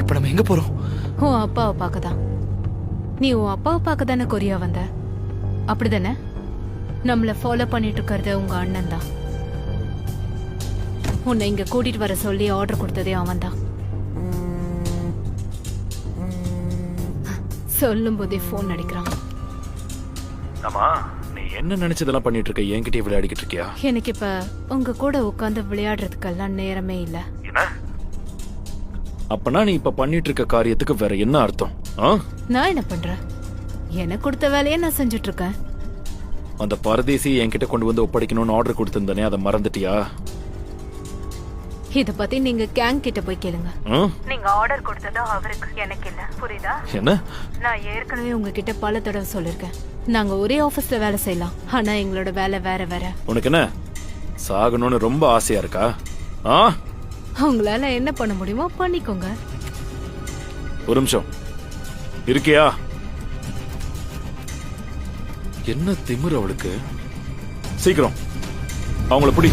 இப்ப நம்ம எங்க போறோம்? உன் அப்பாவை பார்க்கதான். நீ உன் அப்பாவை பார்க்க தானே கொரியா வந்த, அப்படிதானே? நம்மள ஃபாலோ பண்ணிட்டு இருக்கிறது உங்க அண்ணன் தான். உன்னை இங்க கூட்டிட்டு வர சொல்லி ஆர்டர் கொடுத்ததே அவன் தான். சொல்லும் போதே போன் அடிக்கிறான். ஆமா, நீ என்ன நினைச்சதெல்லாம் பண்ணிட்டு இருக்க? என்கிட்டயே விளையாடிக்கிட்டு இருக்கியா? எனக்கு இப்ப உங்க கூட உட்கார்ந்து விளையாடுறதுக்கெல்லாம் நேரமே இல்ல. அப்பனா நீ இப்ப பண்ணிட்டு இருக்க காரியத்துக்கு வேற என்ன அர்த்தம்? நான் என்ன பண்றேன்? எனக்கு கொடுத்த வேலையை நான் செஞ்சுட்டு இருக்கேன். அந்த பரதேசி என்கிட்ட கொண்டு வந்து ஒப்படைக்கணும்னு ஆர்டர் கொடுத்திருந்தானே, அதை மறந்துட்டியா? இத பத்தி நீங்க கேங் கிட்ட போய் கேளுங்க. நீங்க ஆர்டர் கொடுத்தது அவருக்கு, எனக்கு இல்ல. புரியுதா? என்ன? நான் ஏற்கனவே உங்ககிட்ட பல தடவை சொல்லிருக்கேன், நாங்க ஒரே ஆபீஸ்ல வேலை செய்யலாம், ஆனா எங்களோட வேலை வேற வேற. உனக்கு என்ன சாகணும்னு ரொம்ப ஆசையா இருக்கா? உங்களால என்ன பண்ண முடியுமோ பண்ணிக்கோங்க. ஒரு நிமிஷம் இருக்கியா? என்ன திமிரு அவளுக்கு? சீக்கிரம் அவங்கள பிடி.